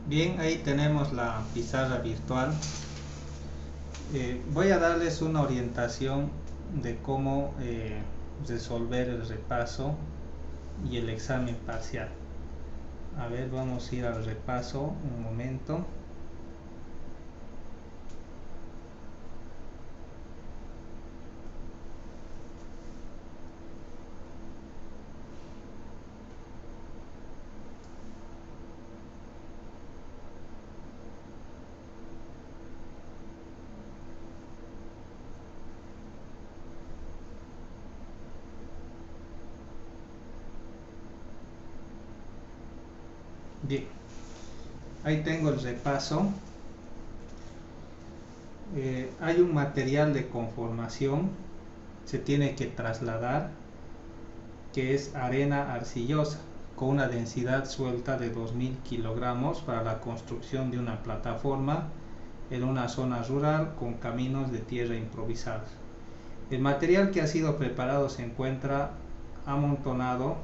Bien, ahí tenemos la pizarra virtual. Voy a darles una orientación de cómo resolver el repaso y el examen parcial. A ver, vamos a ir al repaso un momento. Bien, ahí tengo el repaso. Hay un material de conformación, se tiene que trasladar, que es arena arcillosa con una densidad suelta de 2000 kilogramos para la construcción de una plataforma en una zona rural con caminos de tierra improvisados. El material que ha sido preparado se encuentra amontonado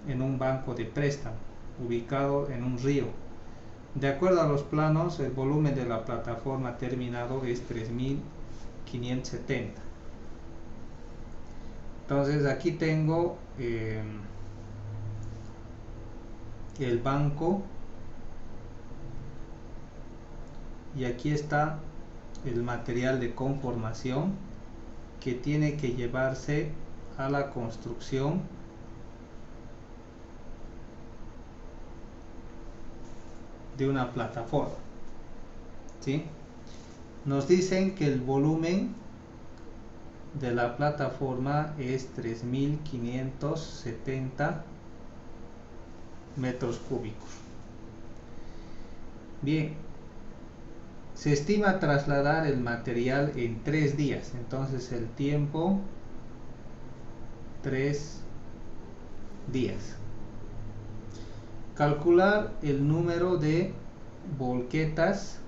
en un banco de préstamo ubicado en un río. De acuerdo a los planos, el volumen de la plataforma terminado es 3570. Entonces aquí tengo el banco y aquí está el material de conformación que tiene que llevarse a la construcción de una plataforma, ¿sí? Nos dicen que el volumen de la plataforma es 3570 metros cúbicos. Bien, se estima trasladar el material en 3 días, entonces el tiempo 3 días. Calcular el número de volquetas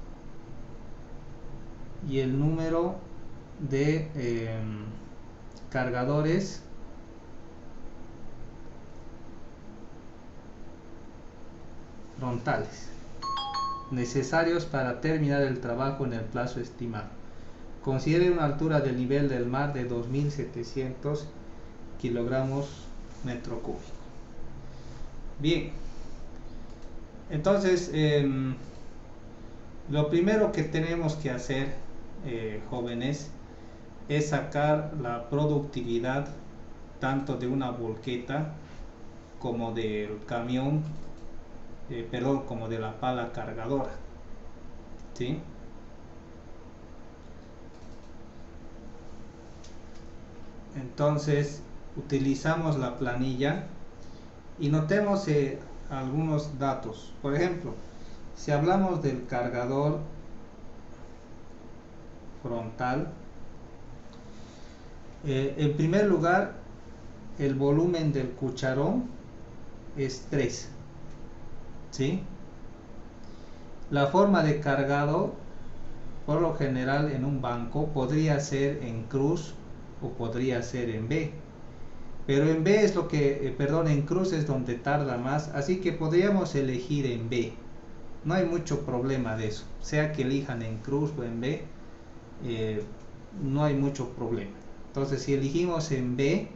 y el número de cargadores frontales necesarios para terminar el trabajo en el plazo estimado. Considere una altura del nivel del mar de 2700 kilogramos metro cúbico. Bien, entonces lo primero que tenemos que hacer, jóvenes, es sacar la productividad tanto de una volqueta como del camión, como de la pala cargadora, ¿sí? Entonces utilizamos la planilla y notemos algunos datos. Por ejemplo, si hablamos del cargador frontal, en primer lugar, el volumen del cucharón es 3, ¿sí? La forma de cargado, por lo general en un banco, podría ser en cruz o podría ser en B. Pero en B es en cruz es donde tarda más, así que podríamos elegir en B. No hay mucho problema de eso, sea que elijan en cruz o en B, no hay mucho problema. Entonces, si elegimos en B,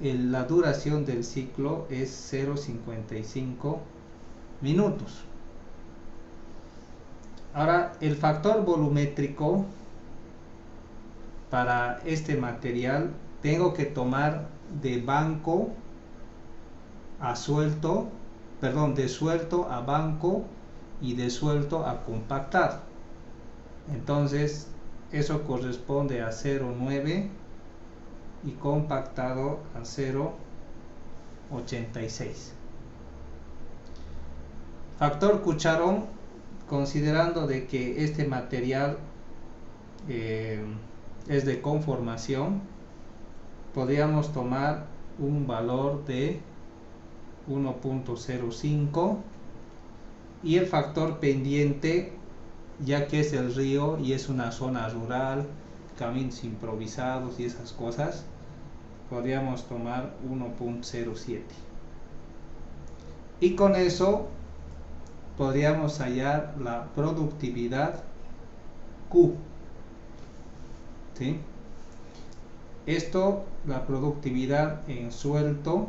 la duración del ciclo es 0,55 minutos. Ahora, el factor volumétrico para este material tengo que tomar de banco a suelto, de suelto a banco y de suelto a compactado. Entonces eso corresponde a 0,9 y compactado a 0,86. Factor cucharón, considerando de que este material es de conformación, podríamos tomar un valor de 1.05 y el factor pendiente, ya que es el río y es una zona rural, caminos improvisados y esas cosas, podríamos tomar 1.07 y con eso podríamos hallar la productividad Q, ¿sí? Esto, la productividad en suelto,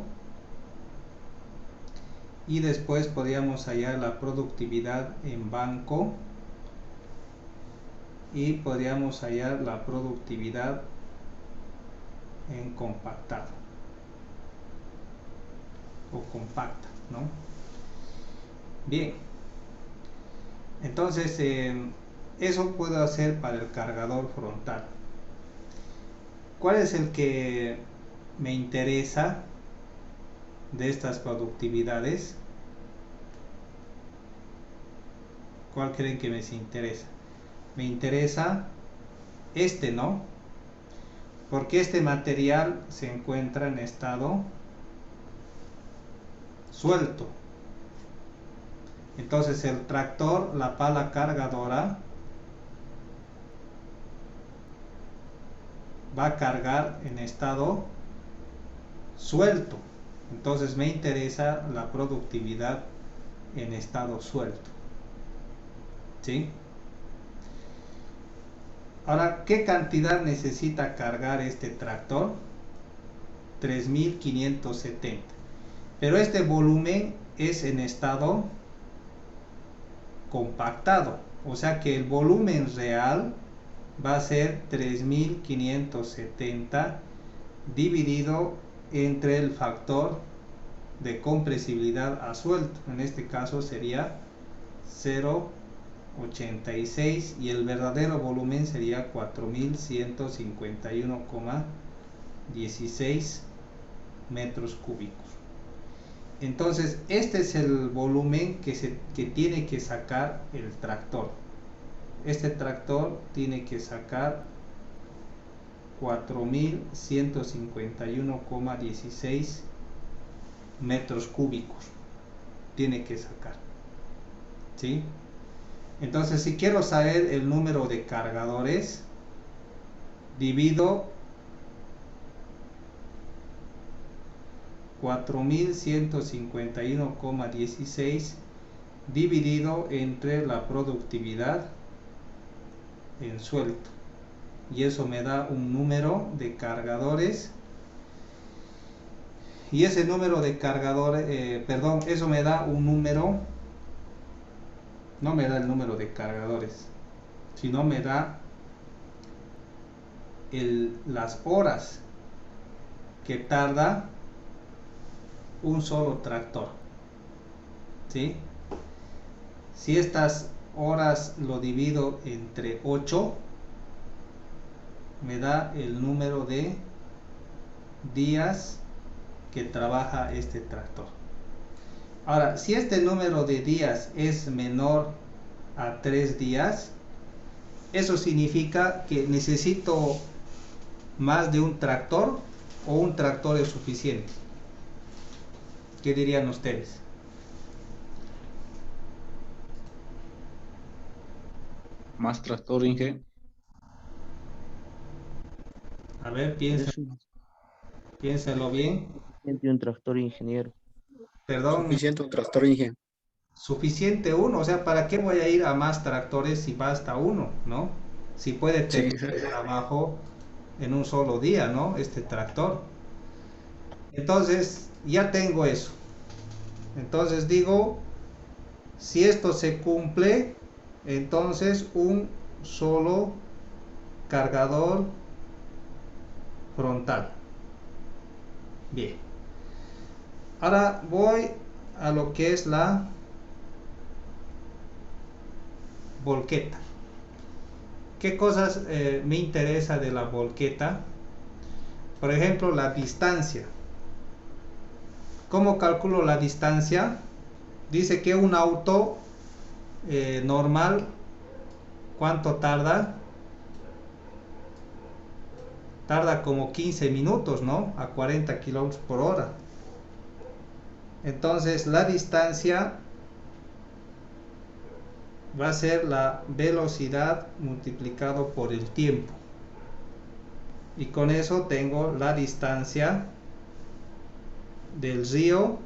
y después podríamos hallar la productividad en banco y podríamos hallar la productividad en compactado o compacta, ¿no? Bien, entonces eso puedo hacer para el cargador frontal. ¿Cuál es el que me interesa de estas productividades? ¿Cuál creen que me interesa? Me interesa este, ¿no? Porque este material se encuentra en estado suelto. Entonces el tractor, la pala cargadora, va a cargar en estado suelto. Entonces me interesa la productividad en estado suelto, ¿sí? Ahora, ¿qué cantidad necesita cargar este tractor? 3570. Pero este volumen es en estado compactado, o sea que el volumen real va a ser 3570 dividido entre el factor de compresibilidad a suelto. En este caso sería 0,86 y el verdadero volumen sería 4151,16 metros cúbicos. Entonces este es el volumen que tiene que sacar el tractor. Este tractor tiene que sacar 4151,16 metros cúbicos. Tiene que sacar, ¿sí? Entonces, si quiero saber el número de cargadores, divido 4151,16 dividido entre la productividad en suelto, y eso me da un número de cargadores, y ese número de cargadores, eso me da un número, no me da el número de cargadores, sino me da las horas que tarda un solo tractor, ¿sí? Si estas horas lo divido entre 8, me da el número de días que trabaja este tractor. Ahora, si este número de días es menor a 3 días, eso significa que necesito más de un tractor, o un tractor es suficiente. ¿Qué dirían ustedes? Más tractor, Inge. A ver, Es piénsenlo bien. suficiente un tractor, ingeniero. Perdón, Suficiente un tractor, Inge. suficiente uno, o sea, ¿para qué voy a ir a más tractores si basta uno, ¿no? Si puede Sí, terminar el trabajo en un solo día, ¿no? Este tractor. Entonces, ya tengo eso. Entonces digo, si esto se cumple, entonces un solo cargador frontal. Bien. Ahora voy a lo que es la volqueta. ¿Qué cosas me interesa de la volqueta? Por ejemplo, la distancia. ¿Cómo calculo la distancia? Dice que un auto normal, ¿cuánto tarda? Tarda como 15 minutos, ¿no? A 40 kilómetros por hora. Entonces la distancia va a ser la velocidad multiplicado por el tiempo. Y con eso tengo la distancia del río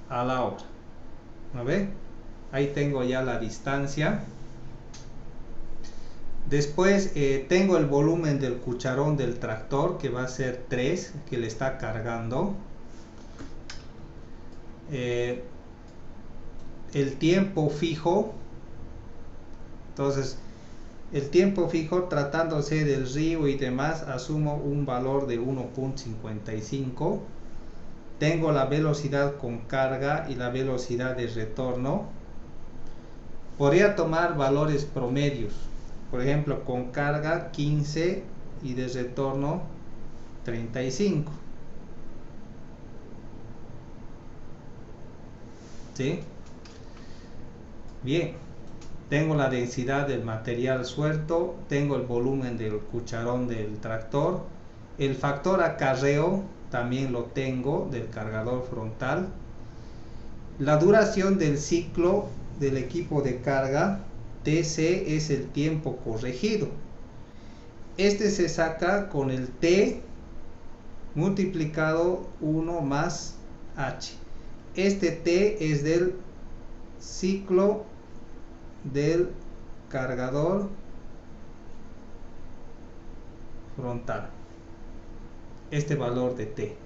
a la hora. ¿no ve? Ahí tengo ya la distancia. Después tengo el volumen del cucharón del tractor, que va a ser 3, que le está cargando. El tiempo fijo. Entonces, el tiempo fijo, tratándose del río y demás, asumo un valor de 1.55. Tengo la velocidad con carga y la velocidad de retorno. Podría tomar valores promedios. Por ejemplo, con carga 15 y de retorno 35. ¿Sí? Bien. Tengo la densidad del material suelto, tengo el volumen del cucharón del tractor, el factor acarreo también lo tengo del cargador frontal, la duración del ciclo del equipo de carga, TC es el tiempo corregido. Este se saca con el T multiplicado 1 más H. Este T es del ciclo del cargador frontal. Este valor de T,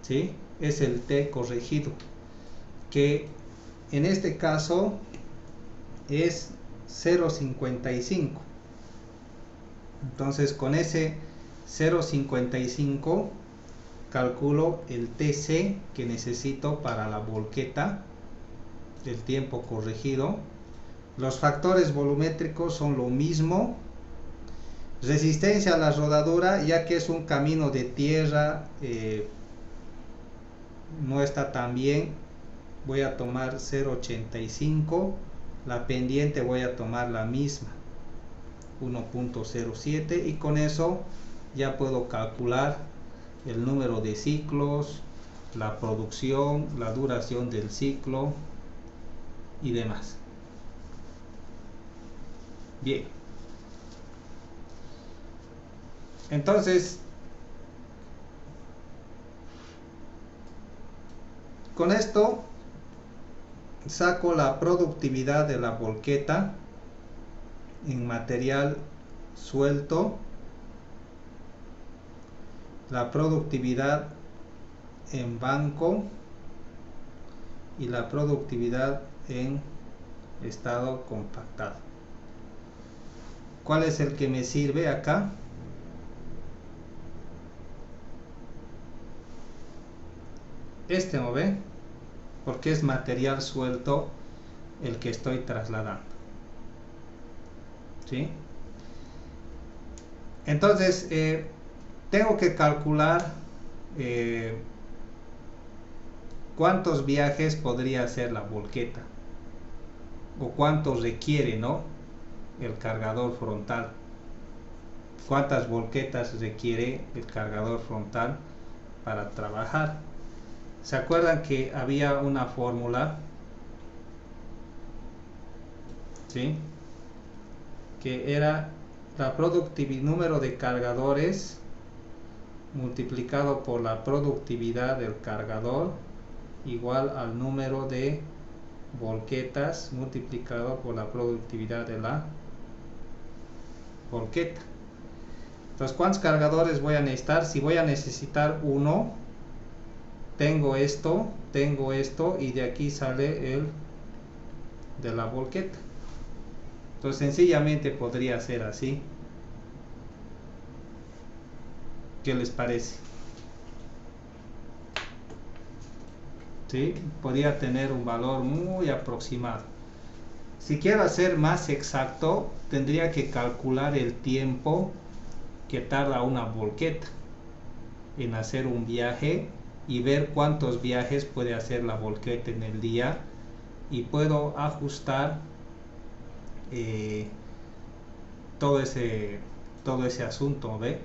¿sí? Es el T corregido, que en este caso es 0.55. Entonces con ese 0.55 calculo el TC que necesito para la volqueta del tiempo corregido. Los factores volumétricos son lo mismo. Resistencia a la rodadura, ya que es un camino de tierra, no está tan bien, voy a tomar 0.85. La pendiente voy a tomar la misma, 1.07, y con eso ya puedo calcular el número de ciclos, la producción, la duración del ciclo y demás. Bien. Entonces, con esto saco la productividad de la volqueta en material suelto, la productividad en banco y la productividad en estado compactado. ¿Cuál es el que me sirve acá? Este, ¿no ve? Porque es material suelto el que estoy trasladando, ¿sí? Entonces tengo que calcular cuántos viajes podría hacer la volqueta, o cuánto requiere, ¿no?, el cargador frontal. Cuántas volquetas requiere el cargador frontal para trabajar. ¿Se acuerdan que había una fórmula? ¿Sí? Que era la productividad, número de cargadores multiplicado por la productividad del cargador, igual al número de volquetas multiplicado por la productividad de la volqueta. Entonces, ¿cuántos cargadores voy a necesitar? Si voy a necesitar uno, tengo esto y de aquí sale el de la volqueta. Entonces sencillamente podría ser así. ¿Qué les parece? ¿Sí? Podría tener un valor muy aproximado. Si quiero hacer más exacto, tendría que calcular el tiempo que tarda una volqueta en hacer un viaje y ver cuántos viajes puede hacer la volqueta en el día, y puedo ajustar todo ese asunto, ¿ve?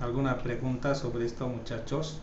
¿Alguna pregunta sobre esto, muchachos?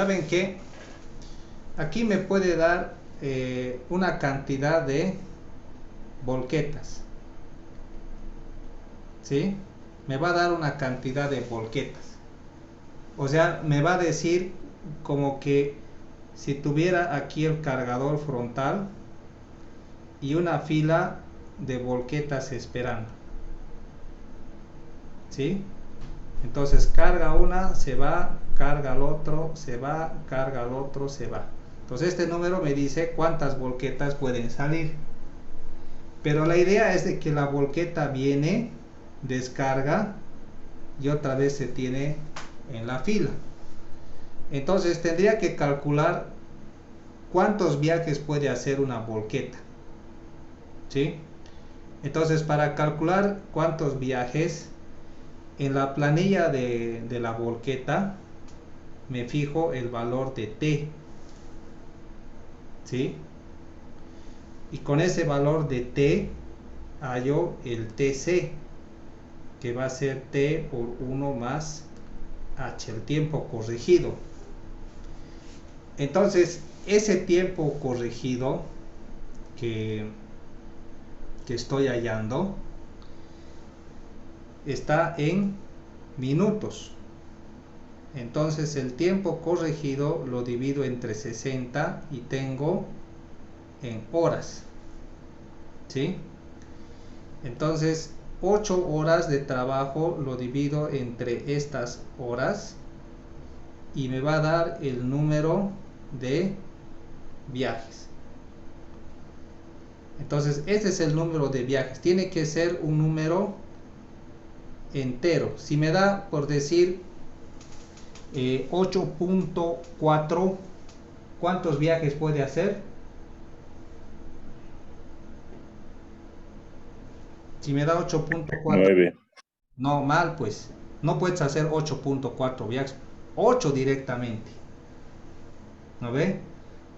¿Saben qué? Aquí me puede dar una cantidad de volquetas, ¿sí? Me va a dar una cantidad de volquetas. O sea, me va a decir como que si tuviera aquí el cargador frontal y una fila de volquetas esperando, ¿sí? Entonces carga una, se va, carga el otro, se va, carga el otro, se va. Entonces este número me dice cuántas volquetas pueden salir. Pero la idea es de que la volqueta viene, descarga y otra vez se tiene en la fila. Entonces tendría que calcular cuántos viajes puede hacer una volqueta, ¿sí? Entonces para calcular cuántos viajes, en la planilla de la volqueta me fijo el valor de T, ¿sí? Y con ese valor de T hallo el TC, que va a ser T por 1 más H, el tiempo corregido. Entonces, ese tiempo corregido que estoy hallando está en minutos. Entonces, el tiempo corregido lo divido entre 60 y tengo en horas, ¿sí? Entonces, 8 horas de trabajo lo divido entre estas horas y me va a dar el número de viajes. Entonces, este es el número de viajes. Tiene que ser un número entero. Si me da, por decir, 8.4, ¿cuántos viajes puede hacer? Si me da 8.4, 9. no, mal pues. No puedes hacer 8.4 viajes. 8 directamente. ¿No ve?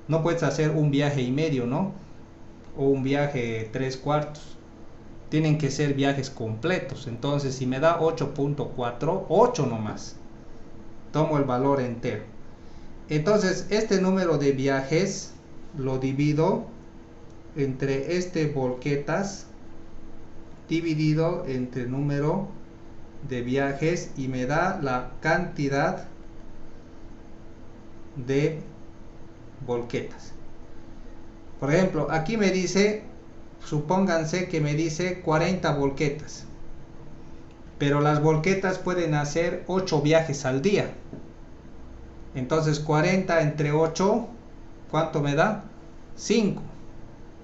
No puedes hacer un viaje y medio, ¿no? O un viaje 3/4. Tienen que ser viajes completos. Entonces, si me da 8.4, 8 nomás. Tomo el valor entero. Entonces, este número de viajes lo divido entre este volquetas dividido entre número de viajes y me da la cantidad de volquetas. Por ejemplo, aquí me dice, supónganse que me dice 40 volquetas, pero las volquetas pueden hacer 8 viajes al día. Entonces 40 entre 8, ¿cuánto me da? 5.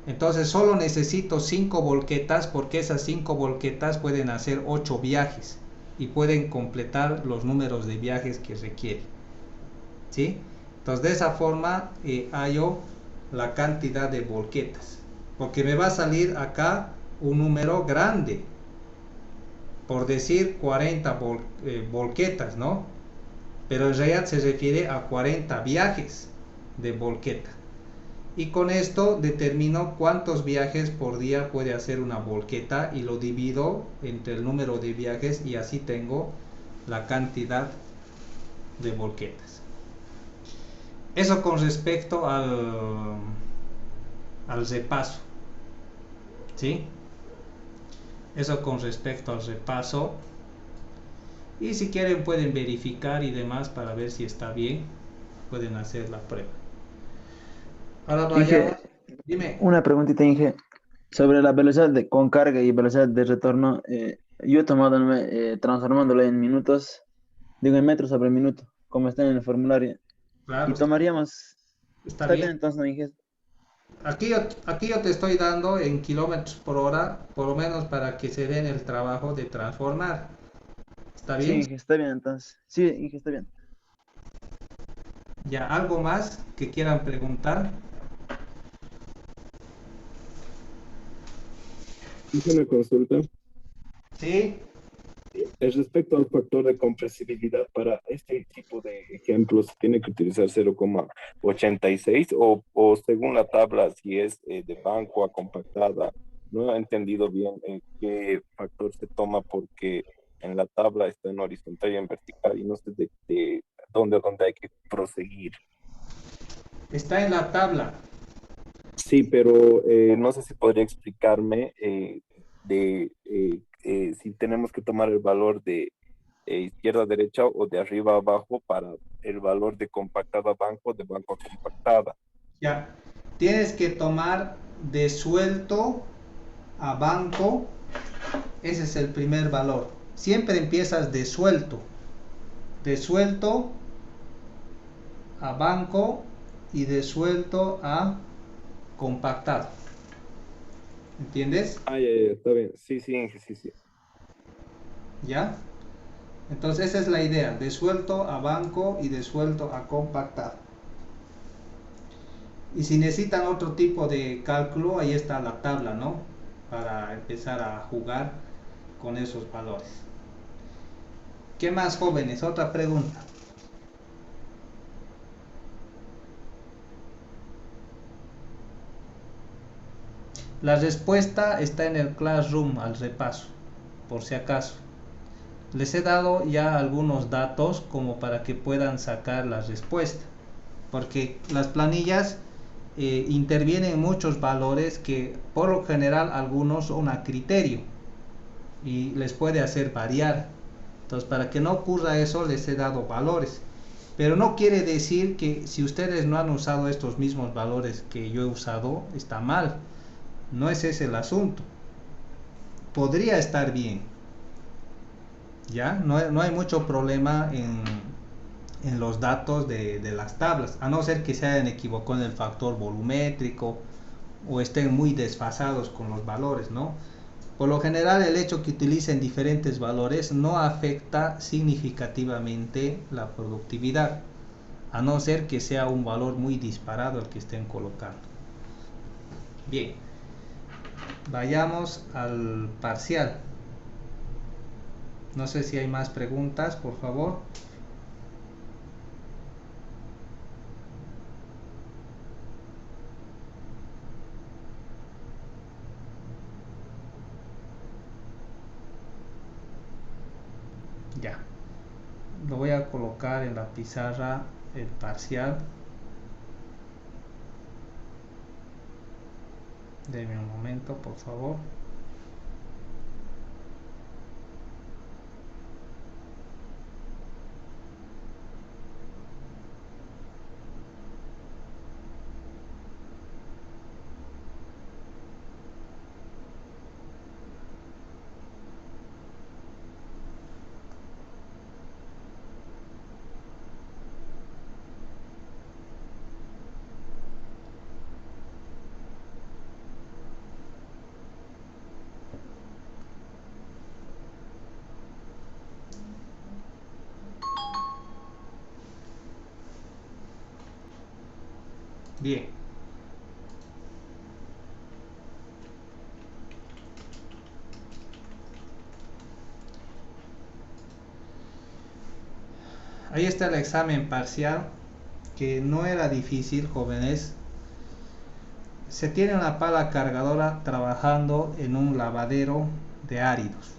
Entonces solo necesito 5 volquetas porque esas 5 volquetas pueden hacer 8 viajes y pueden completar los números de viajes que requiere, ¿sí? Entonces de esa forma hallo la cantidad de volquetas, porque me va a salir acá un número grande, por decir 40 volquetas, ¿no? Pero en realidad se refiere a 40 viajes de volqueta. Y con esto determino cuántos viajes por día puede hacer una volqueta y lo divido entre el número de viajes y así tengo la cantidad de volquetas. Eso con respecto al repaso, ¿sí? Eso con respecto al repaso. Y si quieren pueden verificar y demás para ver si está bien. Pueden hacer la prueba. Ahora vayamos. Inge, Dime. una preguntita, Inge, sobre la velocidad de con carga y velocidad de retorno. Yo he tomado transformándolo en minutos, digo en metros sobre minuto, como está en el formulario. Claro, Y tomaríamos, está está bien. bien entonces, ¿no, Inge? Aquí yo te estoy dando en kilómetros por hora, por lo menos para que se den el trabajo de transformar. ¿Está Sí, bien? Inge, está bien entonces. Sí, Inge, está bien. ¿Ya algo más que quieran preguntar? Hice una consulta. Sí. Respecto al factor de compresibilidad, para este tipo de ejemplos, ¿tiene que utilizar 0,86 o según la tabla, si es de banco a compactada? No he entendido bien qué factor se toma porque en la tabla está en horizontal y en vertical y no sé de dónde hay que proseguir. Está en la tabla. Sí, pero no sé si podría explicarme si tenemos que tomar el valor de izquierda a derecha o de arriba a abajo para el valor de compactada a banco, de banco a compactada. Ya. Tienes que tomar de suelto a banco. Ese es el primer valor. Siempre empiezas de suelto. De suelto a banco y de suelto a compactado. ¿Entiendes? Ah, ya, está bien. Sí, sí, Inge, sí, sí. ¿Ya? Entonces esa es la idea. De suelto a banco y de suelto a compactado. Y si necesitan otro tipo de cálculo, ahí está la tabla, ¿no? Para empezar a jugar con esos valores. ¿Qué más, jóvenes? Otra pregunta. La respuesta está en el Classroom al repaso, por si acaso. Les he dado ya algunos datos como para que puedan sacar la respuesta, porque las planillas intervienen muchos valores que por lo general algunos son a criterio y les puede hacer variar. Entonces, para que no ocurra eso, les he dado valores. Pero no quiere decir que si ustedes no han usado estos mismos valores que yo he usado, está mal. No es ese el asunto. Podría estar bien. ¿Ya? No hay mucho problema en los datos de las tablas, a no ser que se hayan equivocado en el factor volumétrico o estén muy desfasados con los valores, ¿no? Por lo general, el hecho que utilicen diferentes valores no afecta significativamente la productividad, a no ser que sea un valor muy disparado el que estén colocando. Bien, vayamos al parcial. No sé si hay más preguntas, por favor. Ya, lo voy a colocar en la pizarra el parcial. Denme un momento, por favor. Bien, ahí está el examen parcial, que no era difícil, jóvenes. Se tiene una pala cargadora trabajando en un lavadero de áridos.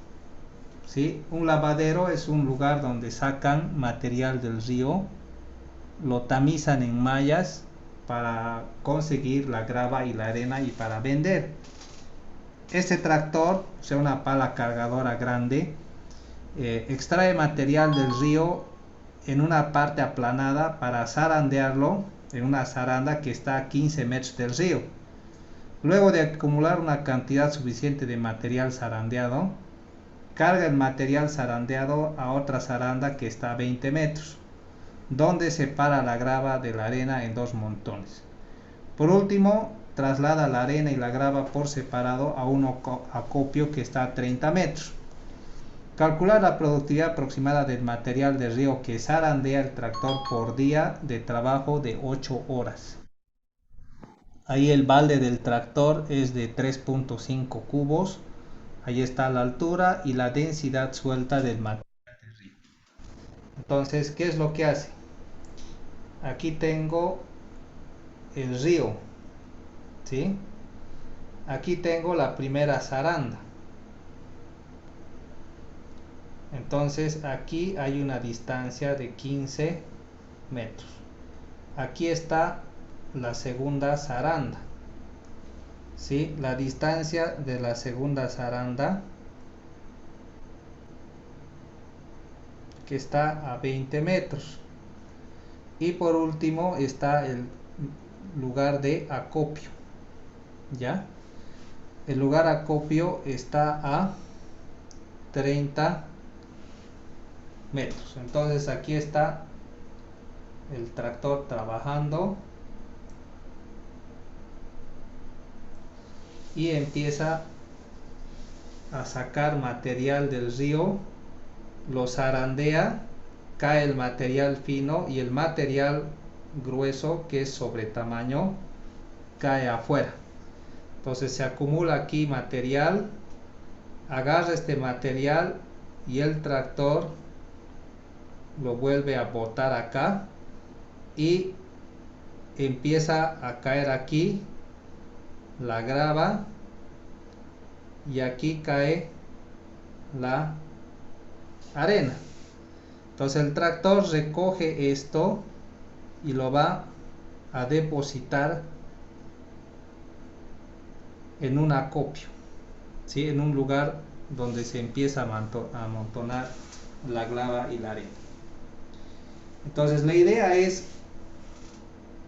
¿Sí? Un lavadero es un lugar donde sacan material del río, lo tamizan en mallas para conseguir la grava y la arena y para vender. Este tractor, o sea, una pala cargadora grande, extrae material del río en una parte aplanada para zarandearlo en una zaranda que está a 15 metros del río. Luego de acumular una cantidad suficiente de material zarandeado, carga el material zarandeado a otra zaranda que está a 20 metros, donde separa la grava de la arena en dos montones. Por último, traslada la arena y la grava por separado a un acopio que está a 30 metros. Calcular la productividad aproximada del material de río que zarandea el tractor por día de trabajo de 8 horas. Ahí el balde del tractor es de 3.5 cubos. Ahí está la altura y la densidad suelta del material del río. Entonces, ¿qué es lo que hace? Aquí tengo el río, ¿sí? Aquí tengo la primera zaranda. Entonces aquí hay una distancia de 15 metros. Aquí está la segunda zaranda. ¿Sí? La distancia de la segunda zaranda, que está a 20 metros. Y por último está el lugar de acopio. ¿Ya? El lugar acopio está a 30 metros. Entonces aquí está el tractor trabajando y empieza a sacar material del río, lo zarandea, cae el material fino y el material grueso, que es sobre tamaño, cae afuera. Entonces se acumula aquí material, agarra este material y el tractor lo vuelve a botar acá y empieza a caer aquí la grava y aquí cae la arena. Entonces el tractor recoge esto y lo va a depositar en un acopio, ¿sí? En un lugar donde se empieza a amontonar la grava y la arena. Entonces la idea es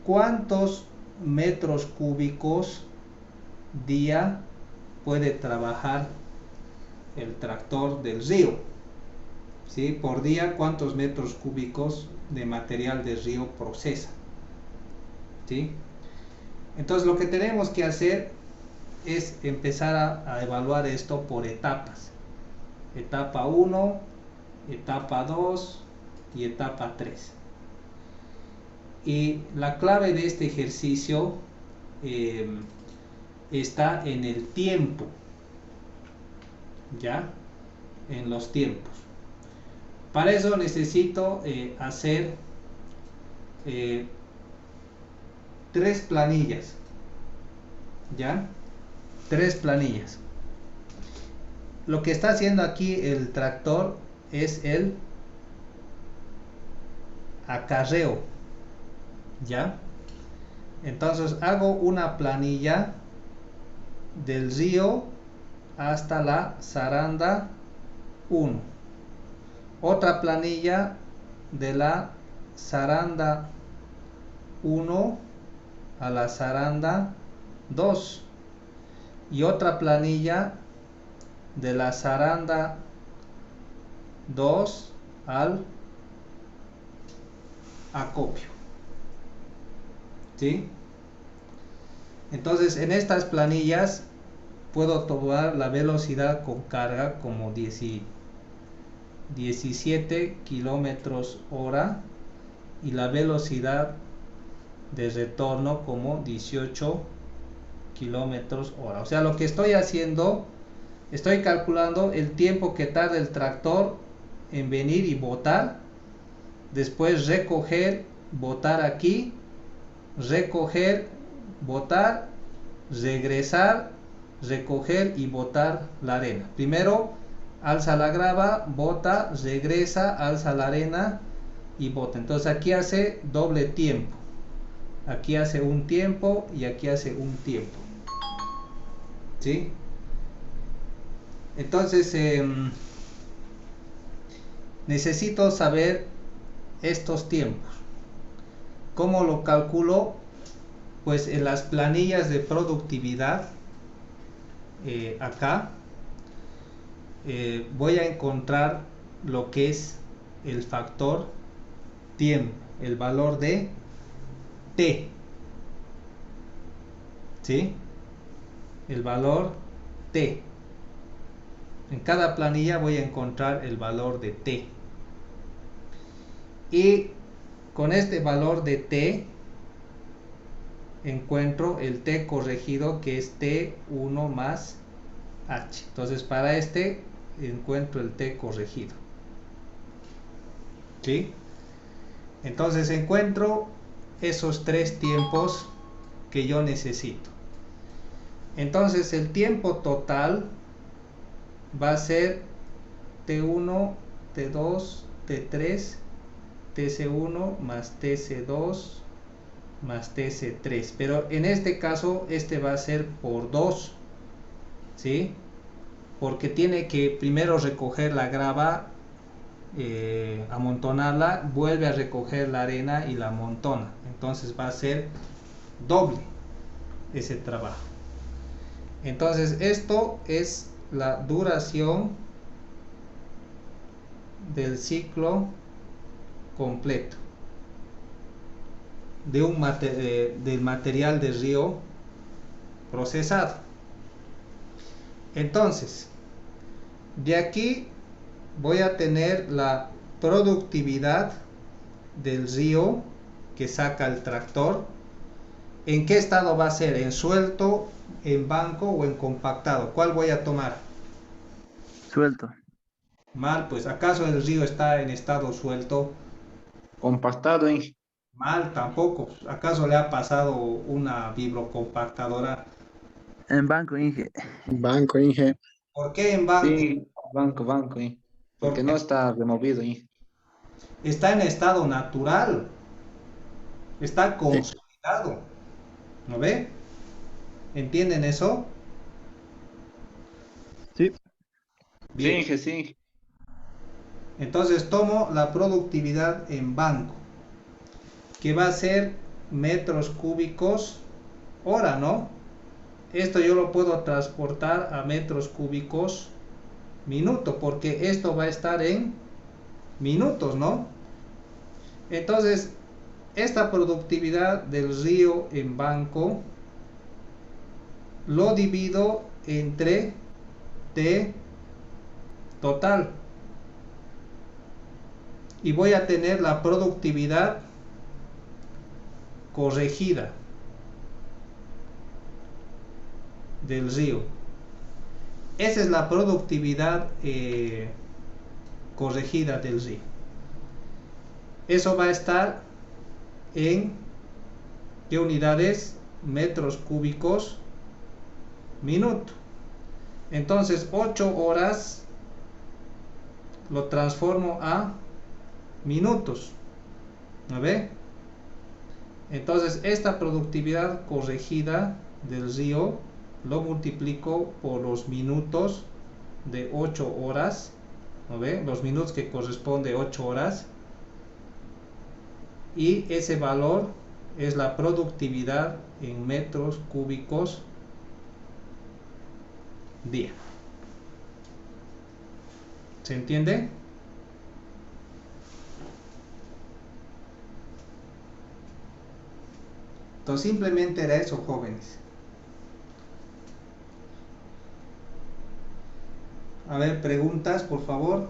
cuántos metros cúbicos día puede trabajar el tractor del río, ¿sí? Por día, cuántos metros cúbicos de material del río procesa, ¿sí? Entonces lo que tenemos que hacer es empezar a evaluar esto por etapas. Etapa 1, etapa 2 y etapa 3. Y la clave de este ejercicio está en el tiempo, ¿ya? En los tiempos. Para eso necesito hacer 3 planillas, ¿ya? 3 planillas. Lo que está haciendo aquí el tractor es el acarreo, ¿ya? Entonces hago una planilla del río hasta la zaranda 1, otra planilla de la zaranda 1 a la zaranda 2 y otra planilla de la zaranda 2 al acopio, ¿sí? Entonces en estas planillas puedo tomar la velocidad con carga como 17 kilómetros hora y la velocidad de retorno como 18 kilómetros hora. O sea, lo que estoy haciendo, estoy calculando el tiempo que tarda el tractor en venir y botar, después recoger, botar aquí, recoger, botar, regresar, recoger y botar la arena. Primero alza la grava, bota, regresa, alza la arena y bota. Entonces aquí hace doble tiempo. Aquí hace un tiempo y aquí hace un tiempo, ¿sí? Entonces necesito saber estos tiempos. ¿Cómo lo calculo? Pues en las planillas de productividad, acá voy a encontrar lo que es el factor tiempo, el valor de T, ¿sí? El valor T. En cada planilla voy a encontrar el valor de T. Y con este valor de T encuentro el T corregido, que es T1 más H. Entonces para este encuentro el T corregido, ¿sí? Entonces encuentro esos 3 tiempos que yo necesito. Entonces el tiempo total va a ser T1 T2, T3, TC1 más TC2 más TC3, pero en este caso este va a ser por 2, ¿sí? Porque tiene que primero recoger la grava, amontonarla, vuelve a recoger la arena y la amontona, entonces va a ser doble ese trabajo. Entonces esto es la duración del ciclo completo de del material de río procesado. Entonces, de aquí voy a tener la productividad del río que saca el tractor. ¿En qué estado va a ser? ¿En suelto, en banco o en compactado? ¿Cuál voy a tomar? Suelto. Mal, pues ¿acaso el río está en estado suelto? Compactado, Inge. Mal, tampoco. ¿Acaso le ha pasado una vibrocompactadora? En banco, Inge. Banco, Inge. ¿Por qué en banco? Sí, banco, Inge. Porque no Porque está removido, Inge. está en estado natural, está Sí, consolidado. ¿No ve? ¿Entienden eso? Sí. sí, Bien. Inge, sí. Entonces tomo la productividad en banco, que va a ser metros cúbicos hora, ¿no? Esto yo lo puedo transportar a metros cúbicos minuto, porque esto va a estar en minutos, ¿no? Entonces, esta productividad del río en banco lo divido entre T total y voy a tener la productividad corregida del río. Esa es la productividad corregida del río. Eso va a estar en ¿qué unidades? Metros cúbicos minuto. Entonces 8 horas lo transformo a minutos. ¿No ve? Entonces esta productividad corregida del río lo multiplico por los minutos de 8 horas. ¿No ve? Los minutos que corresponde a 8 horas. Y ese valor es la productividad en metros cúbicos día. ¿Se entiende? Entonces simplemente era eso, jóvenes. A ver, preguntas, por favor.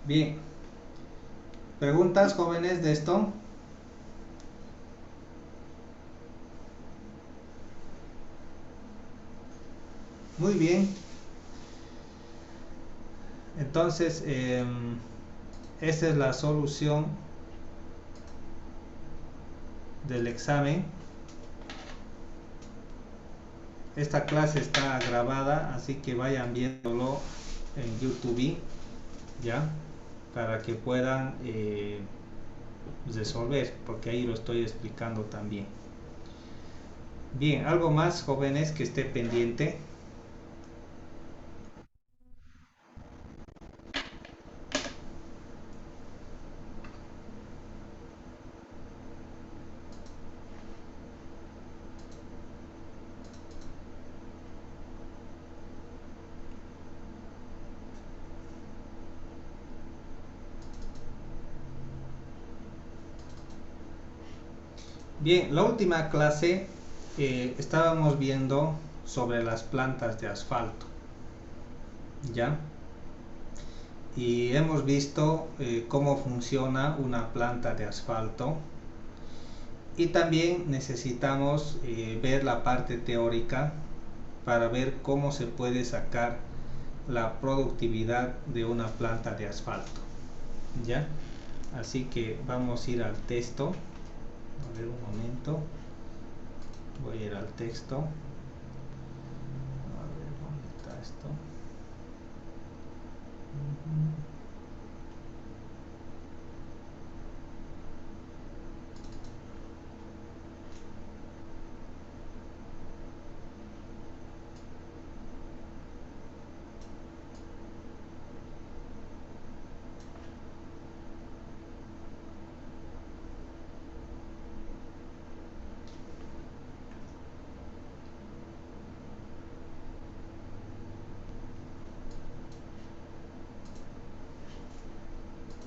Bien. ¿Preguntas, jóvenes, de esto? Muy bien. Entonces, esa es la solución del examen. Esta clase está grabada, así que vayan viéndolo en YouTube, ¿ya? Para que puedan resolver, porque ahí lo estoy explicando también. Bien, ¿algo más, jóvenes, que esté pendiente? Bien, la última clase estábamos viendo sobre las plantas de asfalto, ¿ya? Y hemos visto cómo funciona una planta de asfalto, y también necesitamos ver la parte teórica para ver cómo se puede sacar la productividad de una planta de asfalto, ¿ya? Así que vamos a ir al texto. A ver, un momento, voy a ir al texto, a ver dónde está esto.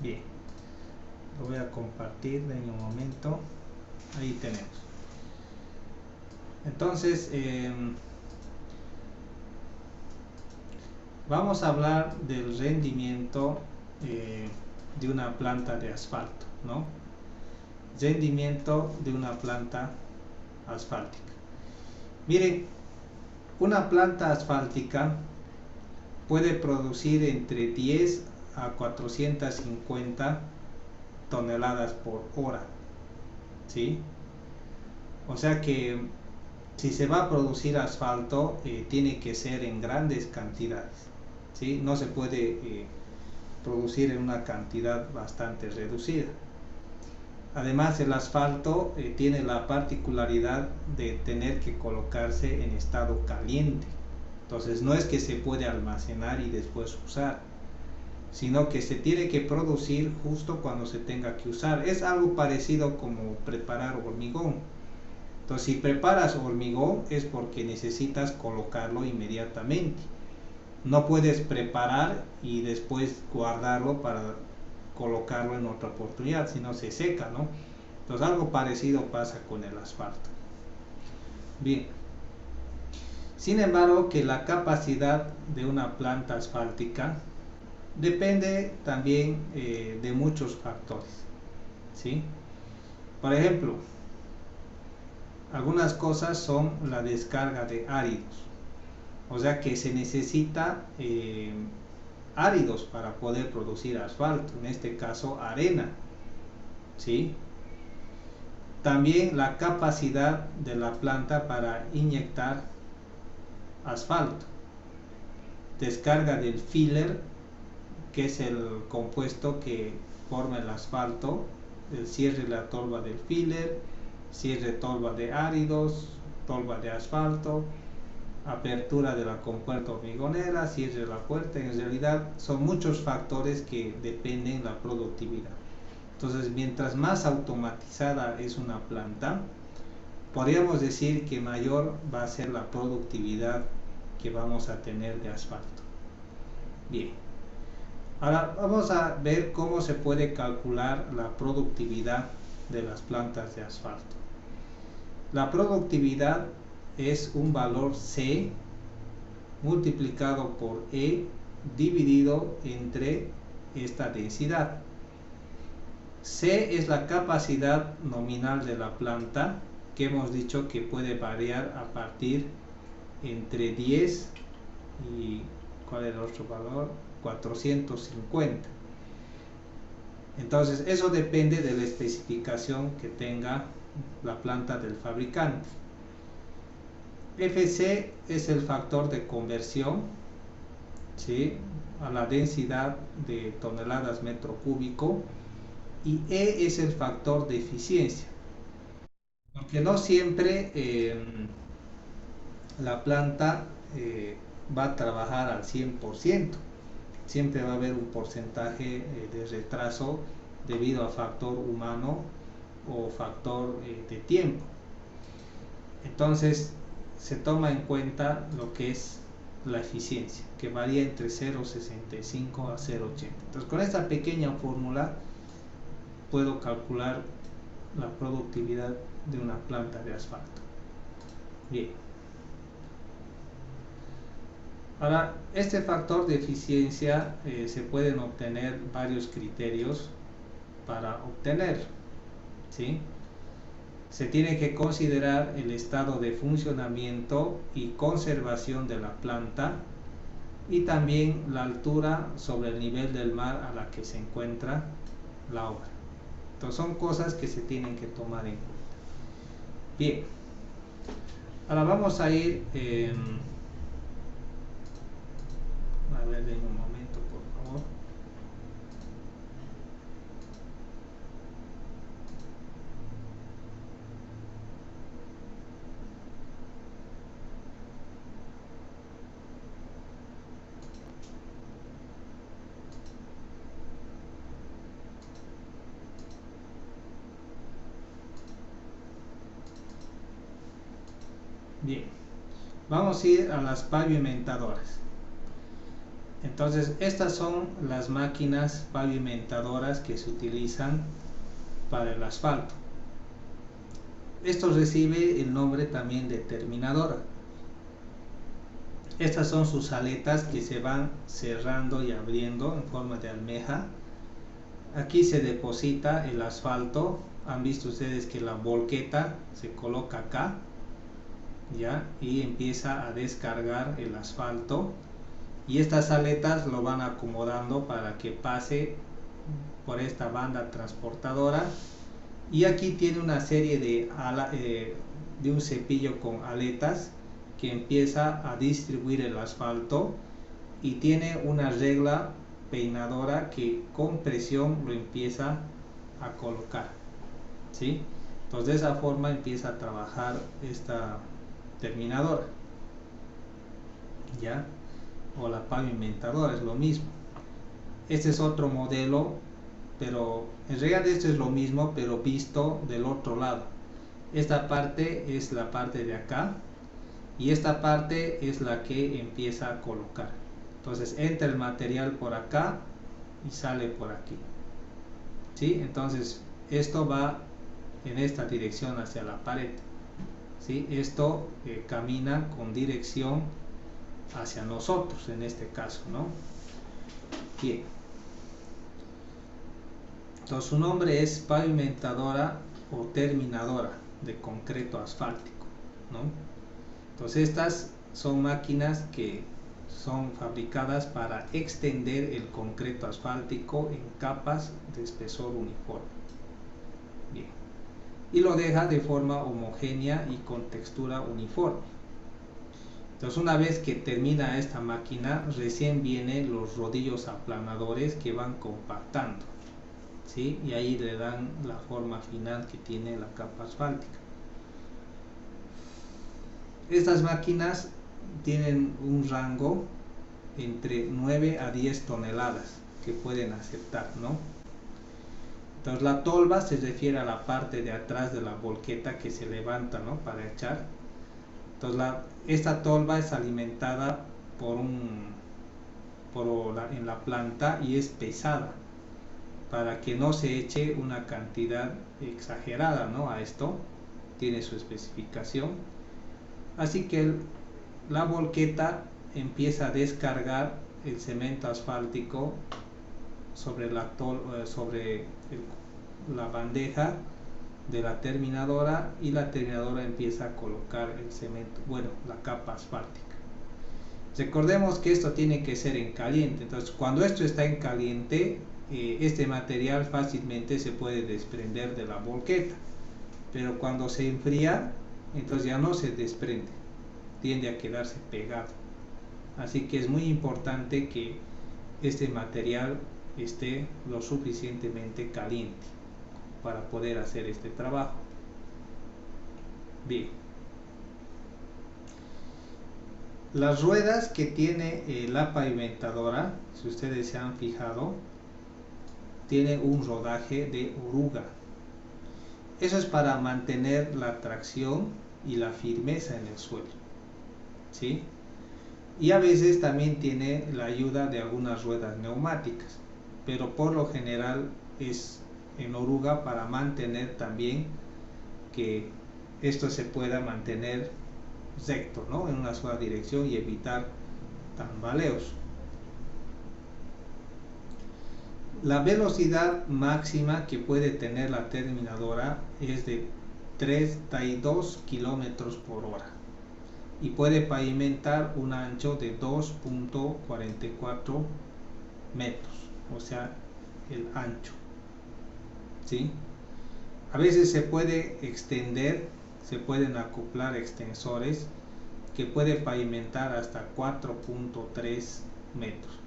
Bien, lo voy a compartir en un momento. Ahí tenemos. Entonces vamos a hablar del rendimiento de una planta de asfalto, ¿no? Rendimiento de una planta asfáltica. Miren, una planta asfáltica puede producir entre 10 a 450 toneladas por hora, ¿sí? O sea que si se va a producir asfalto, tiene que ser en grandes cantidades, ¿sí? No se puede producir en una cantidad bastante reducida. Además, el asfalto tiene la particularidad de tener que colocarse en estado caliente. Entonces no es que se puede almacenar y después usar, sino que se tiene que producir justo cuando se tenga que usar. Es algo parecido como preparar hormigón. Entonces, si preparas hormigón es porque necesitas colocarlo inmediatamente. No puedes preparar y después guardarlo para colocarlo en otra oportunidad, si no se seca, ¿no? Entonces algo parecido pasa con el asfalto. Bien, sin embargo, que la capacidad de una planta asfáltica depende también de muchos factores, ¿sí? Por ejemplo, algunas cosas son la descarga de áridos, o sea que se necesita áridos para poder producir asfalto, en este caso arena, ¿sí? También la capacidad de la planta para inyectar asfalto, descarga del filler, que es el compuesto que forma el asfalto, el cierre y la tolva del filler, cierre tolva de áridos, tolva de asfalto, apertura de la compuerta hormigonera, cierre de la puerta. En realidad son muchos factores que dependen de la productividad. Entonces, mientras más automatizada es una planta, podríamos decir que mayor va a ser la productividad que vamos a tener de asfalto. Bien, ahora vamos a ver cómo se puede calcular la productividad de las plantas de asfalto. La productividad es un valor C multiplicado por E dividido entre esta densidad. C es la capacidad nominal de la planta, que hemos dicho que puede variar a partir entre 10 y, ¿cuál es el otro valor? 450. Entonces eso depende de la especificación que tenga la planta del fabricante. FC es el factor de conversión, ¿sí?, a la densidad de toneladas metro cúbico, y E es el factor de eficiencia, porque no siempre la planta va a trabajar al 100%, siempre va a haber un porcentaje de retraso debido a factor humano o factor de tiempo. Entonces se toma en cuenta lo que es la eficiencia, que varía entre 0,65 a 0,80. Entonces, con esta pequeña fórmula puedo calcular la productividad de una planta de asfalto. Bien. Ahora, este factor de eficiencia se pueden obtener varios criterios para obtenerlo, ¿sí? Se tiene que considerar el estado de funcionamiento y conservación de la planta y también la altura sobre el nivel del mar a la que se encuentra la obra. Entonces son cosas que se tienen que tomar en cuenta. Bien, ahora vamos a ir a ver en un momento, por favor. Bien, vamos a ir a las pavimentadoras. Entonces, estas son las máquinas pavimentadoras que se utilizan para el asfalto. Esto recibe el nombre también de terminadora. Estas son sus aletas que se van cerrando y abriendo en forma de almeja. Aquí se deposita el asfalto. Han visto ustedes que la volqueta se coloca acá, ¿ya? Y empieza a descargar el asfalto. Y estas aletas lo van acomodando para que pase por esta banda transportadora. Y aquí tiene una serie de un cepillo con aletas que empieza a distribuir el asfalto y tiene una regla peinadora que con presión lo empieza a colocar, ¿sí? Entonces de esa forma empieza a trabajar esta terminadora, ¿ya? O la pavimentadora es lo mismo. Este es otro modelo, pero en realidad esto es lo mismo pero visto del otro lado. Esta parte es la parte de acá y esta parte es la que empieza a colocar. Entonces entra el material por acá y sale por aquí, ¿sí? Entonces esto va en esta dirección hacia la pared, ¿sí? Esto camina con dirección hacia nosotros en este caso, ¿no? Bien. Entonces su nombre es pavimentadora o terminadora de concreto asfáltico, ¿no? Entonces estas son máquinas que son fabricadas para extender el concreto asfáltico en capas de espesor uniforme. Bien. Y lo deja de forma homogénea y con textura uniforme. Entonces una vez que termina esta máquina, recién vienen los rodillos aplanadores que van compactando, ¿sí? Y ahí le dan la forma final que tiene la capa asfáltica. Estas máquinas tienen un rango entre 9 a 10 toneladas que pueden aceptar, ¿no? Entonces la tolva se refiere a la parte de atrás de la volqueta que se levanta, ¿no? Para echar. Entonces esta tolva es alimentada en la planta y es pesada para que no se eche una cantidad exagerada, ¿no? A esto tiene su especificación. Así que la volqueta empieza a descargar el cemento asfáltico sobre la bandeja de la terminadora y la terminadora empieza a colocar el cemento, bueno, la capa asfáltica. Recordemos que esto tiene que ser en caliente, entonces cuando esto está en caliente, este material fácilmente se puede desprender de la volqueta, pero cuando se enfría, entonces ya no se desprende, tiende a quedarse pegado. Así que es muy importante que este material esté lo suficientemente caliente para poder hacer este trabajo. Bien. Las ruedas que tiene la pavimentadora, si ustedes se han fijado, tiene un rodaje de oruga. Eso es para mantener la tracción y la firmeza en el suelo, ¿sí? Y a veces también tiene la ayuda de algunas ruedas neumáticas, pero por lo general es en oruga para mantener también que esto se pueda mantener recto, ¿no? En una sola dirección y evitar tambaleos. La velocidad máxima que puede tener la terminadora es de 32 kilómetros por hora y puede pavimentar un ancho de 2.44 metros, o sea, el ancho, ¿sí? A veces se puede extender, se pueden acoplar extensores que puede pavimentar hasta 4.3 metros.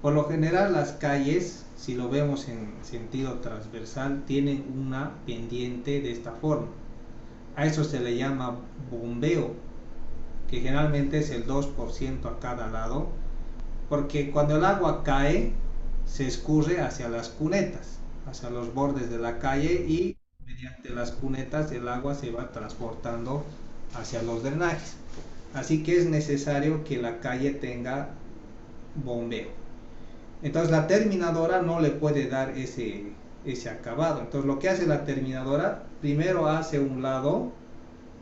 Por lo general las calles, si lo vemos en sentido transversal, tienen una pendiente de esta forma. A eso se le llama bombeo, que generalmente es el 2% a cada lado, porque cuando el agua cae se escurre hacia las cunetas, hacia los bordes de la calle, y mediante las cunetas el agua se va transportando hacia los drenajes. Así que es necesario que la calle tenga bombeo. Entonces la terminadora no le puede dar ese acabado. Entonces lo que hace la terminadora, primero hace un lado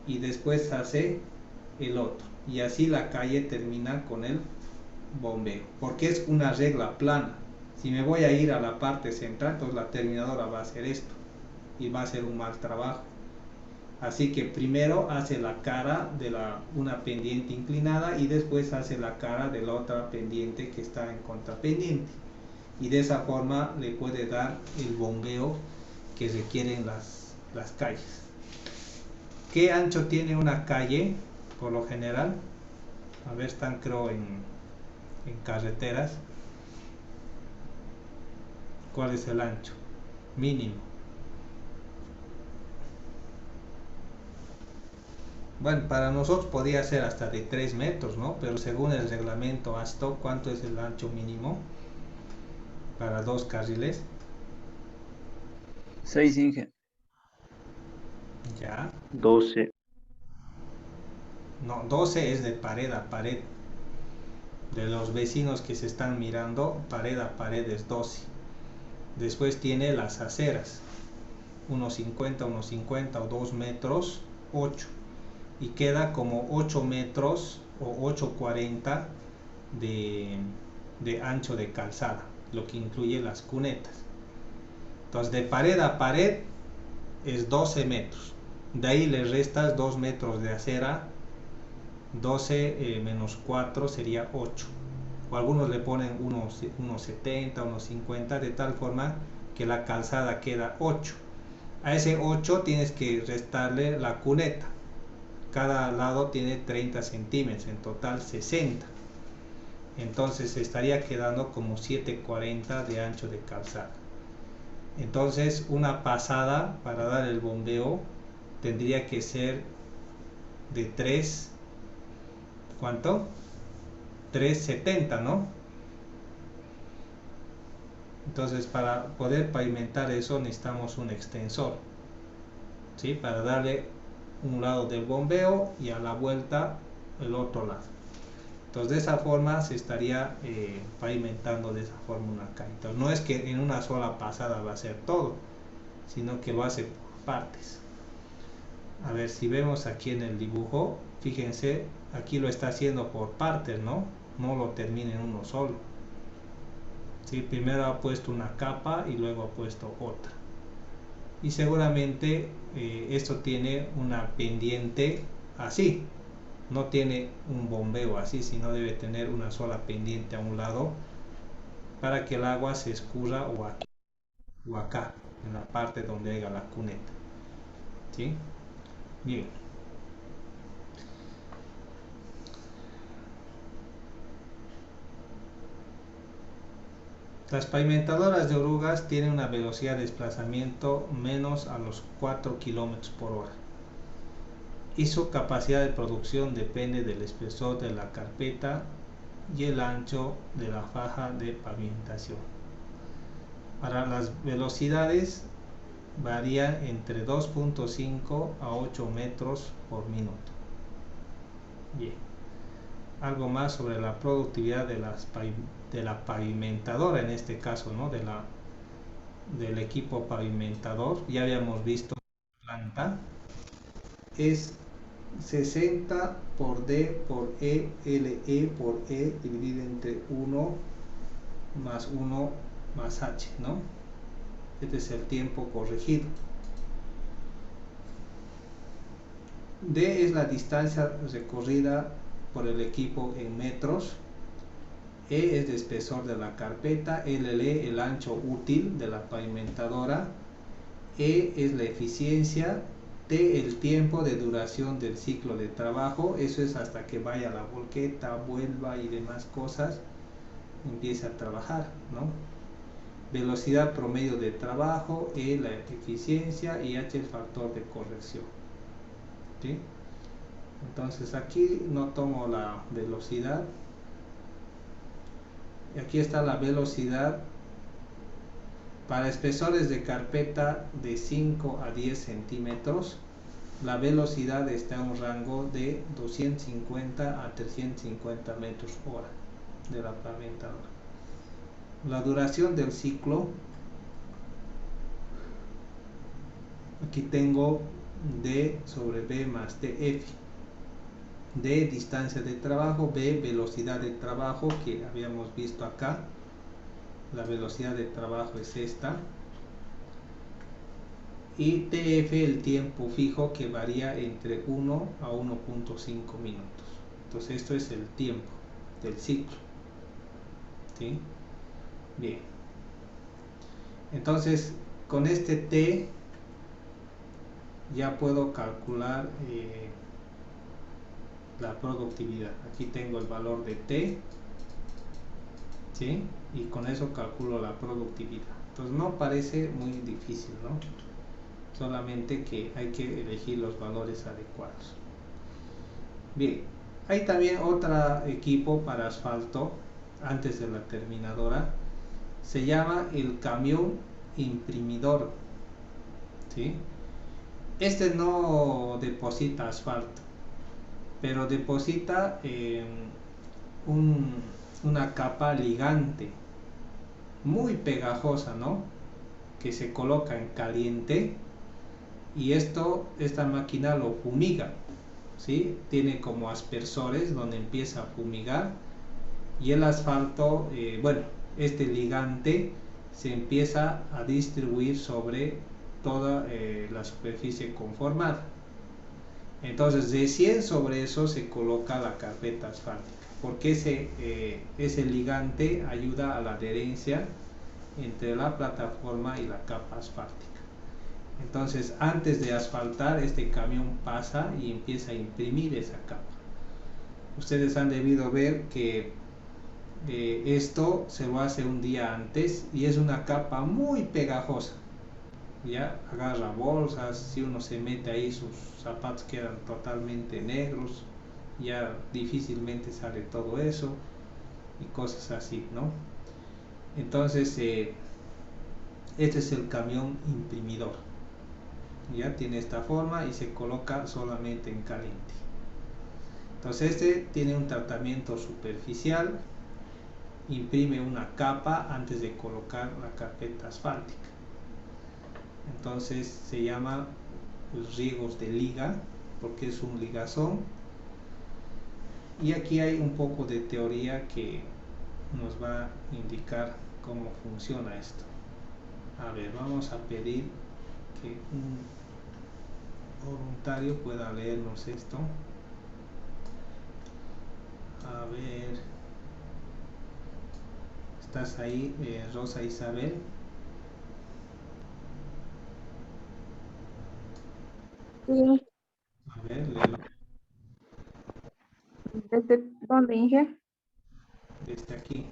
y después hace el otro. Y así la calle termina con el bombeo. Porque es una regla plana. Si me voy a ir a la parte central, entonces la terminadora va a hacer esto. Y va a hacer un mal trabajo. Así que primero hace la cara de una pendiente inclinada y después hace la cara de la otra pendiente que está en contrapendiente. Y de esa forma le puede dar el bombeo que requieren las calles. ¿Qué ancho tiene una calle por lo general? A ver, están creo en carreteras. ¿Cuál es el ancho mínimo? Bueno, para nosotros podría ser hasta de 3 metros, ¿no? Pero según el reglamento ASTO, ¿cuánto es el ancho mínimo para 2 carriles? 6, Inge. Ya. 12. No, 12 es de pared a pared. De los vecinos que se están mirando, pared a pared es 12. Después tiene las aceras. 1,50, 1,50 o 2 metros, 8. Y queda como 8 metros o 8,40 de ancho de calzada, lo que incluye las cunetas. Entonces de pared a pared es 12 metros. De ahí le restas 2 metros de acera. 12 menos 4 sería 8. O algunos le ponen 1,70, 1,50, de tal forma que la calzada queda 8. A ese 8 tienes que restarle la cuneta. Cada lado tiene 30 centímetros, en total 60. Entonces estaría quedando como 7,40 de ancho de calzada. Entonces una pasada para dar el bombeo tendría que ser de 3, ¿cuánto? 3,70, ¿no? Entonces para poder pavimentar eso necesitamos un extensor, ¿sí? Para darle un lado del bombeo y a la vuelta el otro lado. Entonces de esa forma se estaría pavimentando de esa forma una calle. Entonces no es que en una sola pasada va a ser todo, sino que lo hace por partes. A ver si vemos aquí en el dibujo, fíjense, aquí lo está haciendo por partes, ¿no? No lo termina en uno solo. ¿Sí? Primero ha puesto una capa y luego ha puesto otra. Y seguramente esto tiene una pendiente así. No tiene un bombeo así, sino debe tener una sola pendiente a un lado para que el agua se escurra o acá, en la parte donde haya la cuneta. ¿Sí? Bien. Las pavimentadoras de orugas tienen una velocidad de desplazamiento menos a los 4 km por hora. Y su capacidad de producción depende del espesor de la carpeta y el ancho de la faja de pavimentación. Para las velocidades varían entre 2.5 a 8 metros por minuto. Bien. Algo más sobre la productividad de la pavimentadora, en este caso, ¿no? Del equipo pavimentador. Ya habíamos visto la planta, es 60 por D por E, LE por E dividido entre 1 más 1 más H, ¿no? Este es el tiempo corregido. D es la distancia recorrida por el equipo en metros. E es el espesor de la carpeta. LL el ancho útil de la pavimentadora. E es la eficiencia. T el tiempo de duración del ciclo de trabajo. Eso es hasta que vaya la volqueta, vuelva y demás cosas, empiece a trabajar, ¿no? Velocidad promedio de trabajo. E la eficiencia y H el factor de corrección, ¿sí? Entonces aquí no tomo la velocidad. Aquí está la velocidad para espesores de carpeta de 5 a 10 centímetros. La velocidad está en un rango de 250 a 350 metros hora de la pavimentadora. La duración del ciclo, aquí tengo D sobre B más DF. D distancia de trabajo, B velocidad de trabajo que habíamos visto acá. La velocidad de trabajo es esta. Y TF el tiempo fijo que varía entre 1 a 1.5 minutos. Entonces esto es el tiempo del ciclo, ¿sí? Bien. Entonces con este T ya puedo calcular la productividad. Aquí tengo el valor de T, ¿sí? Y con eso calculo la productividad. Entonces no parece muy difícil, ¿no? Solamente que hay que elegir los valores adecuados. Bien, hay también otro equipo para asfalto antes de la terminadora. Se llama el camión imprimidor, ¿sí? Este no deposita asfalto, pero deposita una capa ligante muy pegajosa, ¿no? Que se coloca en caliente y esta máquina lo fumiga, ¿sí? Tiene como aspersores donde empieza a fumigar y el asfalto, bueno, este ligante se empieza a distribuir sobre toda la superficie conformada. Entonces recién sobre eso se coloca la carpeta asfáltica, porque ese ligante ayuda a la adherencia entre la plataforma y la capa asfáltica. Entonces antes de asfaltar, este camión pasa y empieza a imprimir esa capa. Ustedes han debido ver que esto se lo hace un día antes y es una capa muy pegajosa. Ya agarra bolsas, si uno se mete ahí sus zapatos quedan totalmente negros, ya difícilmente sale todo eso y cosas así, ¿no? Entonces este es el camión imprimidor, ya tiene esta forma y se coloca solamente en caliente. Entonces este tiene un tratamiento superficial, imprime una capa antes de colocar la carpeta asfáltica. Entonces se llama pues, riegos de liga porque es un ligazón. Y aquí hay un poco de teoría que nos va a indicar cómo funciona esto. A ver, vamos a pedir que un voluntario pueda leernos esto. A ver, ¿estás ahí, Rosa Isabel? Sí, A ver, léelo ¿desde dónde, Inge? desde aquí.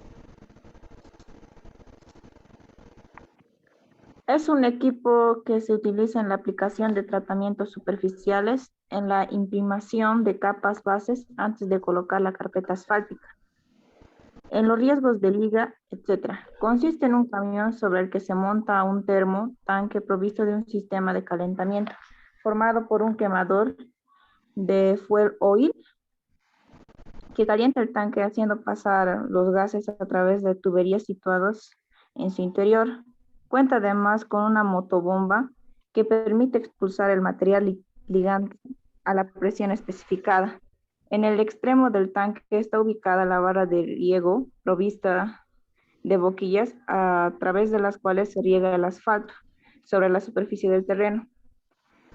Es un equipo que se utiliza en la aplicación de tratamientos superficiales en la imprimación de capas bases antes de colocar la carpeta asfáltica, en los riesgos de liga, etc. Consiste en un camión sobre el que se monta un tanque provisto de un sistema de calentamiento formado por un quemador de fuel oil que calienta el tanque haciendo pasar los gases a través de tuberías situados en su interior. Cuenta además con una motobomba que permite expulsar el material ligante a la presión especificada. En el extremo del tanque está ubicada la barra de riego provista de boquillas a través de las cuales se riega el asfalto sobre la superficie del terreno.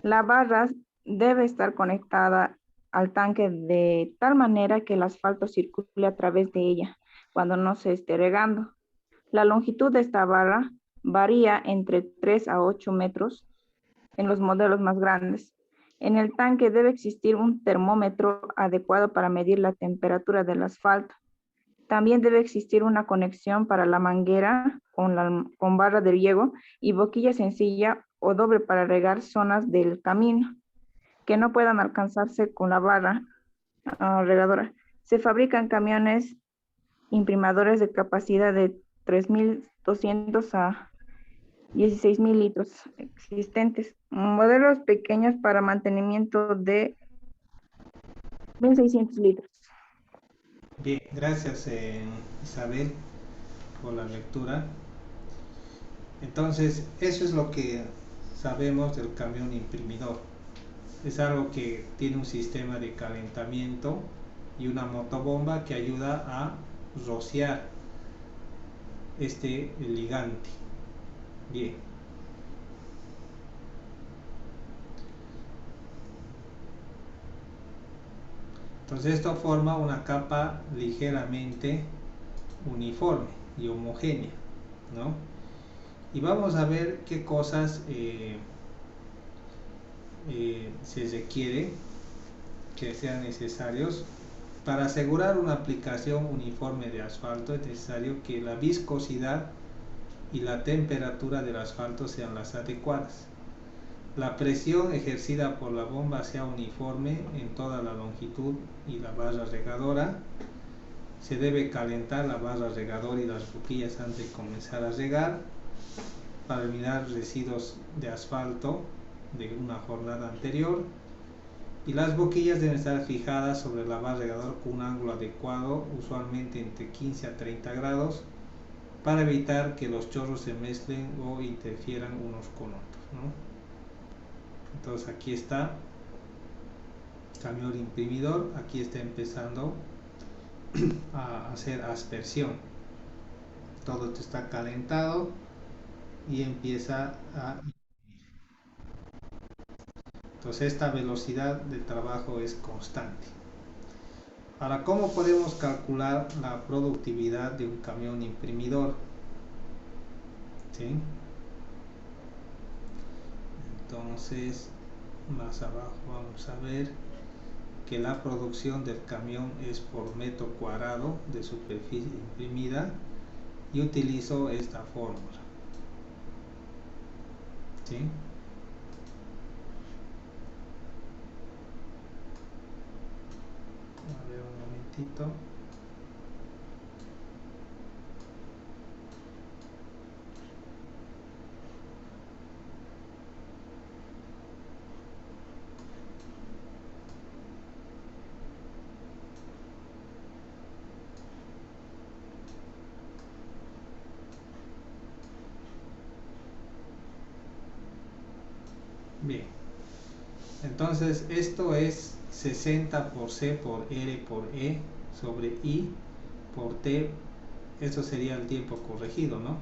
La barra debe estar conectada al tanque de tal manera que el asfalto circule a través de ella cuando no se esté regando. La longitud de esta barra varía entre 3 a 8 metros en los modelos más grandes. En el tanque debe existir un termómetro adecuado para medir la temperatura del asfalto. También debe existir una conexión para la manguera con barra de riego y boquilla sencilla o doble para regar zonas del camino que no puedan alcanzarse con la barra regadora. Se fabrican camiones imprimadores de capacidad de 3.200 a 16.000 litros existentes. Modelos pequeños para mantenimiento de 1.600 litros. Bien, gracias Isabel por la lectura. Entonces, eso es lo que sabemos del camión imprimidor. Es algo que tiene un sistema de calentamiento y una motobomba que ayuda a rociar este ligante. Bien. Entonces esto forma una capa ligeramente uniforme y homogénea, ¿no? Y vamos a ver qué cosas se requiere que sean necesarios. Para asegurar una aplicación uniforme de asfalto es necesario que la viscosidad y la temperatura del asfalto sean las adecuadas. La presión ejercida por la bomba sea uniforme en toda la longitud y la barra regadora. Se debe calentar la barra regadora y las boquillas antes de comenzar a regar para eliminar residuos de asfalto de una jornada anterior. Y las boquillas deben estar fijadas sobre la barra regadora con un ángulo adecuado, usualmente entre 15 a 30 grados, para evitar que los chorros se mezclen o interfieran unos con otros, ¿no? Entonces aquí está camión imprimidor, aquí está empezando a hacer aspersión. Todo esto está calentado y empieza a... Entonces esta velocidad de trabajo es constante. Ahora, ¿cómo podemos calcular la productividad de un camión imprimidor? ¿Sí? Entonces, más abajo vamos a ver que la producción del camión es por metro cuadrado de superficie imprimida y utilizo esta fórmula. ¿Sí? A ver un momentito. Bien, entonces esto es 60 por C por R por E sobre I por T. Eso sería el tiempo corregido, ¿no?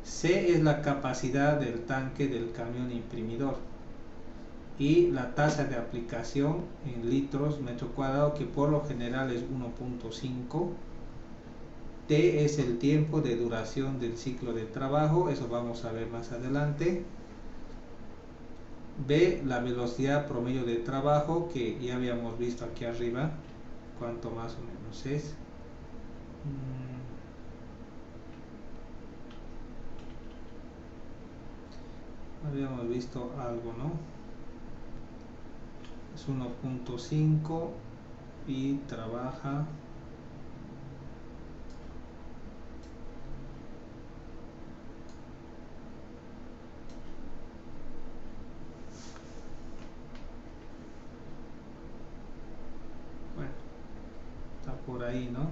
C es la capacidad del tanque del camión imprimidor y la tasa de aplicación en litros metro cuadrado, que por lo general es 1.5. T es el tiempo de duración del ciclo de trabajo, eso vamos a ver más adelante. B, la velocidad promedio de trabajo, que ya habíamos visto aquí arriba cuánto más o menos es. Habíamos visto algo, ¿no? Es 1.5 y trabaja está por ahí, ¿no?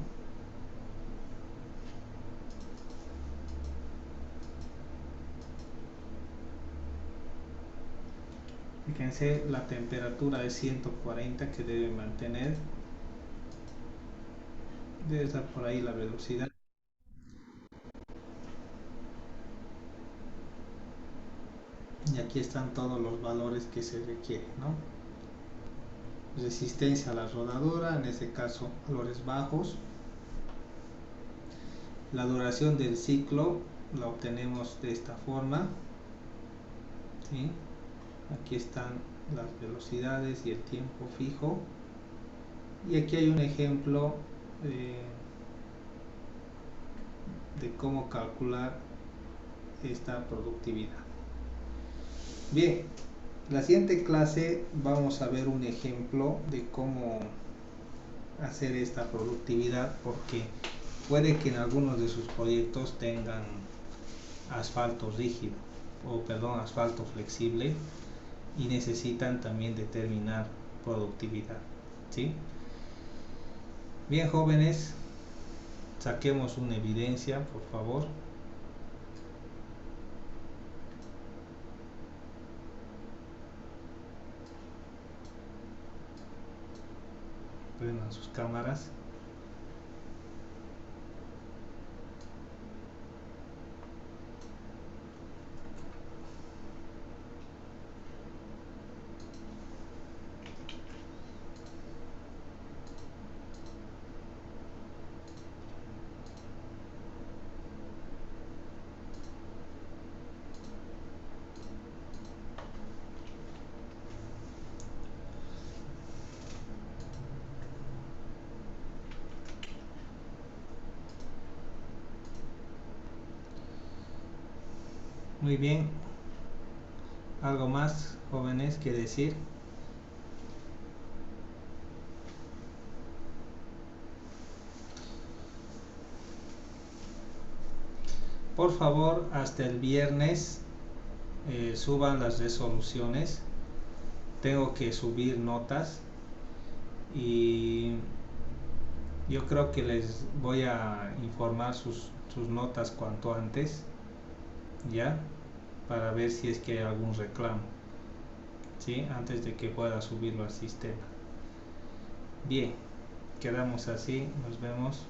Fíjense la temperatura de 140 que debe mantener. Debe estar por ahí la velocidad. Y aquí están todos los valores que se requieren, ¿no? Resistencia a la rodadura, en este caso valores bajos. La duración del ciclo la obtenemos de esta forma, ¿sí? Aquí están las velocidades y el tiempo fijo. Y aquí hay un ejemplo de cómo calcular esta productividad. Bien, la siguiente clase vamos a ver un ejemplo de cómo hacer esta productividad, porque puede que en algunos de sus proyectos tengan asfalto rígido o perdón, asfalto flexible y necesitan también determinar productividad, ¿sí? Bien, jóvenes, saquemos una evidencia, por favor. Prendan sus cámaras. Muy bien. ¿Algo más, jóvenes, que decir? Por favor, hasta el viernes suban las resoluciones. Tengo que subir notas y yo creo que les voy a informar sus notas cuanto antes, ¿ya? Para ver si es que hay algún reclamo, ¿sí? Antes de que pueda subirlo al sistema. Bien, quedamos así, nos vemos.